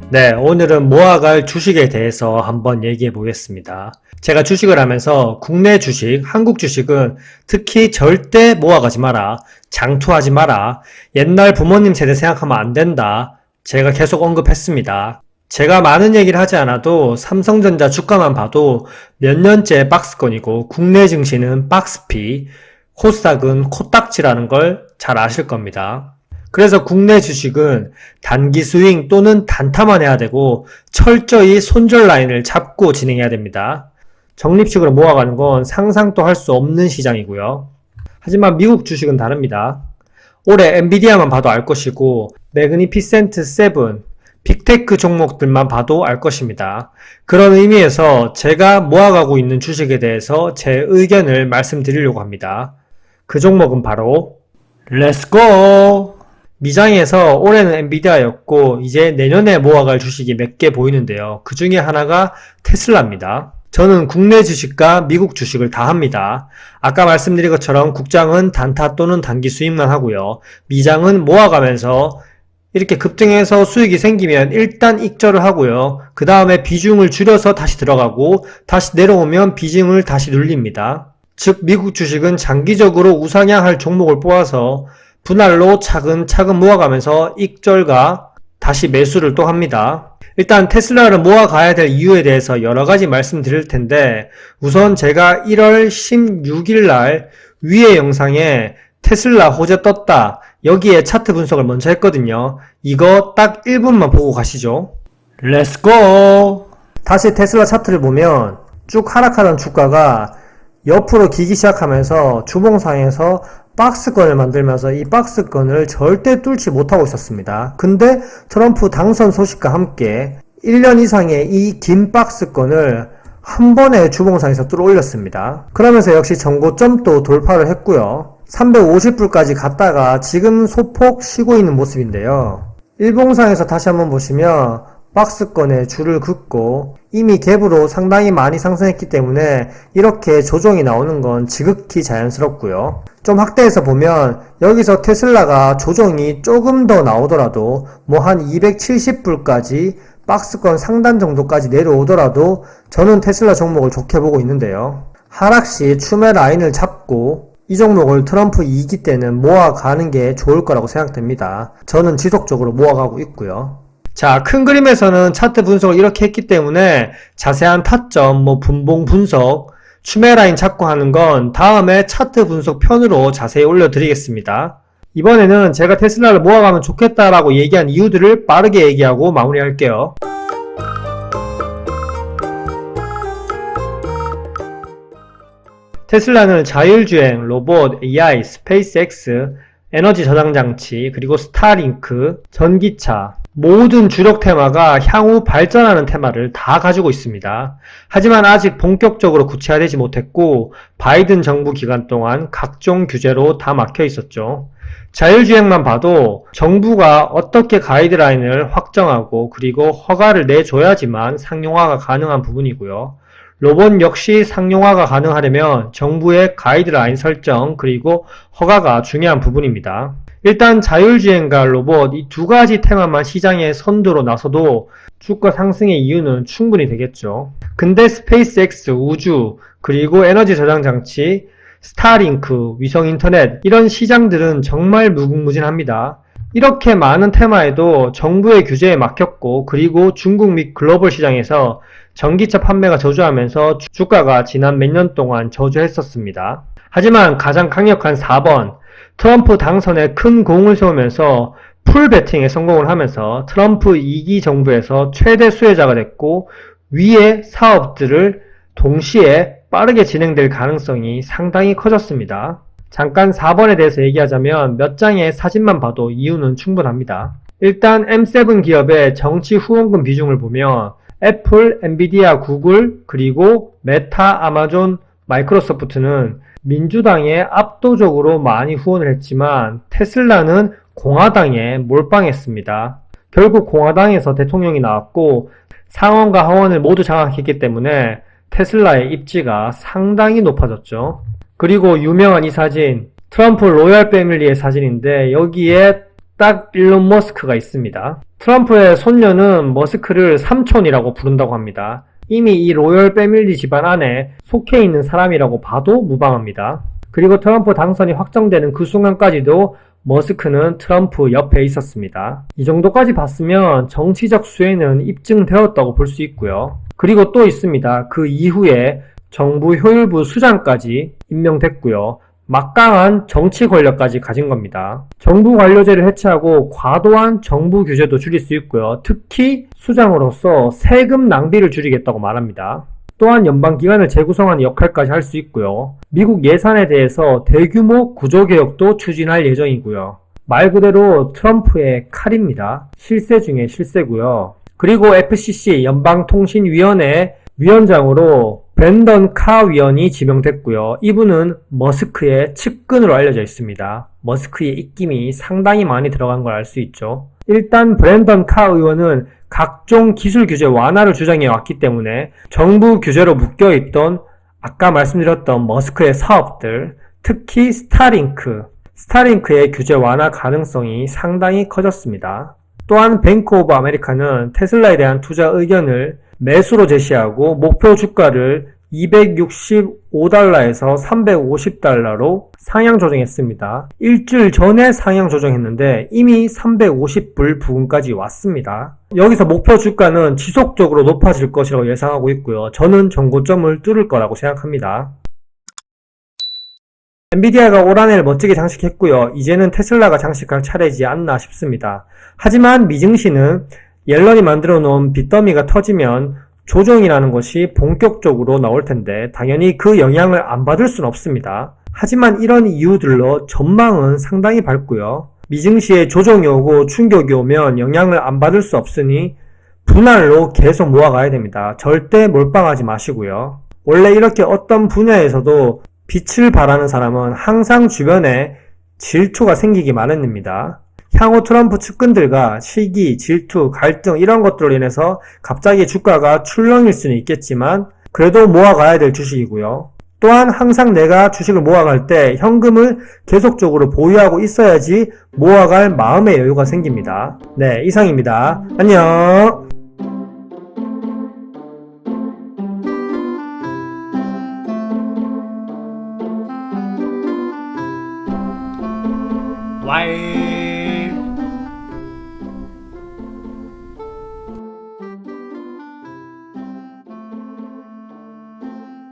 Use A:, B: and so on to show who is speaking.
A: 네, 오늘은 모아갈 주식에 대해서 한번 얘기해 보겠습니다. 제가 주식을 하면서 국내 주식, 한국 주식은 특히 절대 모아가지 마라, 장투하지 마라, 옛날 부모님 세대 생각하면 안 된다, 제가 계속 언급했습니다. 제가 많은 얘기를 하지 않아도 삼성전자 주가만 봐도 몇 년째 박스권이고 국내 증시는 박스피, 코스닥은 코딱지라는 걸 잘 아실 겁니다. 그래서 국내 주식은 단기 스윙 또는 단타만 해야 되고 철저히 손절 라인을 잡고 진행해야 됩니다. 적립식으로 모아가는 건 상상도 할 수 없는 시장이고요. 하지만 미국 주식은 다릅니다. 올해 엔비디아만 봐도 알 것이고 매그니피센트 7, 빅테크 종목들만 봐도 알 것입니다. 그런 의미에서 제가 모아가고 있는 주식에 대해서 제 의견을 말씀드리려고 합니다. 그 종목은 바로 렛츠고! 미장에서 올해는 엔비디아였고 이제 내년에 모아갈 주식이 몇 개 보이는데요. 그 중에 하나가 테슬라입니다. 저는 국내 주식과 미국 주식을 다 합니다. 아까 말씀드린 것처럼 국장은 단타 또는 단기 수익만 하고요. 미장은 모아가면서 이렇게 급등해서 수익이 생기면 일단 익절을 하고요. 그 다음에 비중을 줄여서 다시 들어가고 다시 내려오면 비중을 다시 눌립니다. 즉 미국 주식은 장기적으로 우상향할 종목을 뽑아서 분할로 차근차근 모아가면서 익절과 다시 매수를 또 합니다. 일단 테슬라를 모아가야 될 이유에 대해서 여러가지 말씀드릴 텐데 우선 제가 1월 16일 날 위에 영상에 테슬라 호재 떴다 여기에 차트 분석을 먼저 했거든요. 이거 딱 1분만 보고 가시죠. 렛츠고! 다시 테슬라 차트를 보면 쭉 하락하던 주가가 옆으로 기기 시작하면서 주봉상에서 박스권을 만들면서 이 박스권을 절대 뚫지 못하고 있었습니다. 근데 트럼프 당선 소식과 함께 1년 이상의 이 긴 박스권을 한 번에 주봉상에서 뚫어 올렸습니다. 그러면서 역시 전고점도 돌파를 했고요. 350불까지 갔다가 지금 소폭 쉬고 있는 모습인데요. 일봉상에서 다시 한번 보시면 박스권에 줄을 긋고 이미 갭으로 상당히 많이 상승했기 때문에 이렇게 조정이 나오는 건 지극히 자연스럽고요. 좀 확대해서 보면 여기서 테슬라가 조정이 조금 더 나오더라도 뭐 한 270불까지 박스권 상단 정도까지 내려오더라도 저는 테슬라 종목을 좋게 보고 있는데요. 하락시 추매 라인을 잡고 이 종목을 트럼프 2기 때는 모아가는 게 좋을 거라고 생각됩니다. 저는 지속적으로 모아가고 있고요. 자, 큰 그림에서는 차트 분석을 이렇게 했기 때문에 자세한 타점, 분봉 분석, 추매 라인 잡고 하는 건 다음에 차트 분석 편으로 자세히 올려드리겠습니다. 이번에는 제가 테슬라를 모아가면 좋겠다라고 얘기한 이유들을 빠르게 얘기하고 마무리할게요. 테슬라는 자율주행, 로봇, AI, 스페이스X, 에너지 저장 장치, 그리고 스타링크, 전기차, 모든 주력 테마가 향후 발전하는 테마를 다 가지고 있습니다. 하지만 아직 본격적으로 구체화되지 못했고 바이든 정부 기간 동안 각종 규제로 다 막혀 있었죠. 자율주행만 봐도 정부가 어떻게 가이드라인을 확정하고 그리고 허가를 내줘야지만 상용화가 가능한 부분이고요. 로봇 역시 상용화가 가능하려면 정부의 가이드라인 설정 그리고 허가가 중요한 부분입니다. 일단 자율주행과 로봇 이 두 가지 테마만 시장에 선두로 나서도 주가 상승의 이유는 충분히 되겠죠. 근데 스페이스X 우주 그리고 에너지 저장 장치, 스타링크, 위성 인터넷 이런 시장들은 정말 무궁무진합니다. 이렇게 많은 테마에도 정부의 규제에 막혔고 그리고 중국 및 글로벌 시장에서 전기차 판매가 저조하면서 주가가 지난 몇 년 동안 저조했었습니다. 하지만 가장 강력한 4번 트럼프 당선에 큰 공을 세우면서 풀 배팅에 성공을 하면서 트럼프 2기 정부에서 최대 수혜자가 됐고 위의 사업들을 동시에 빠르게 진행될 가능성이 상당히 커졌습니다. 잠깐 4번에 대해서 얘기하자면 몇 장의 사진만 봐도 이유는 충분합니다. 일단 M7 기업의 정치 후원금 비중을 보면 애플, 엔비디아, 구글, 그리고 메타, 아마존, 마이크로소프트는 민주당에 압도적으로 많이 후원을 했지만 테슬라는 공화당에 몰빵했습니다. 결국 공화당에서 대통령이 나왔고 상원과 하원을 모두 장악했기 때문에 테슬라의 입지가 상당히 높아졌죠. 그리고 유명한 이 사진, 트럼프 로얄 패밀리의 사진인데 여기에 딱 일론 머스크가 있습니다. 트럼프의 손녀는 머스크를 삼촌이라고 부른다고 합니다. 이미 이 로열 패밀리 집안 안에 속해 있는 사람이라고 봐도 무방합니다. 그리고 트럼프 당선이 확정되는 그 순간까지도 머스크는 트럼프 옆에 있었습니다. 이 정도까지 봤으면 정치적 수혜는 입증되었다고 볼 수 있고요. 그리고 또 있습니다. 그 이후에 정부 효율부 수장까지 임명됐고요. 막강한 정치 권력까지 가진 겁니다. 정부 관료제를 해체하고 과도한 정부 규제도 줄일 수 있고요. 특히 수장으로서 세금 낭비를 줄이겠다고 말합니다. 또한 연방기관을 재구성하는 역할까지 할 수 있고요. 미국 예산에 대해서 대규모 구조개혁도 추진할 예정이고요. 말 그대로 트럼프의 칼입니다. 실세 중에 실세고요. 그리고 FCC 연방통신위원회 위원장으로 브랜던 카 위원이 지명됐고요. 이분은 머스크의 측근으로 알려져 있습니다. 머스크의 입김이 상당히 많이 들어간 걸 알 수 있죠. 일단 브랜던 카 의원은 각종 기술 규제 완화를 주장해 왔기 때문에 정부 규제로 묶여있던 아까 말씀드렸던 머스크의 사업들, 특히 스타링크의 규제 완화 가능성이 상당히 커졌습니다. 또한 뱅크 오브 아메리카는 테슬라에 대한 투자 의견을 매수로 제시하고 목표 주가를 265달러에서 350달러로 상향 조정했습니다. 일주일 전에 상향 조정했는데 이미 350불 부근까지 왔습니다. 여기서 목표 주가는 지속적으로 높아질 것이라고 예상하고 있고요. 저는 전고점을 뚫을 거라고 생각합니다. 엔비디아가 올 한해를 멋지게 장식했고요. 이제는 테슬라가 장식할 차례이지 않나 싶습니다. 하지만 미증시는 옐런이 만들어 놓은 빚더미가 터지면 조정이라는 것이 본격적으로 나올 텐데 당연히 그 영향을 안 받을 수는 없습니다. 하지만 이런 이유들로 전망은 상당히 밝고요. 미증시에 조정이 오고 충격이 오면 영향을 안 받을 수 없으니 분할로 계속 모아가야 됩니다. 절대 몰빵하지 마시고요. 원래 이렇게 어떤 분야에서도 빛을 발하는 사람은 항상 주변에 질투가 생기기 마련입니다. 향후 트럼프 측근들과 시기, 질투, 갈등 이런 것들로 인해서 갑자기 주가가 출렁일 수는 있겠지만 그래도 모아가야 될 주식이고요. 또한 항상 내가 주식을 모아갈 때 현금을 계속적으로 보유하고 있어야지 모아갈 마음의 여유가 생깁니다. 네, 이상입니다. 안녕!
B: 와이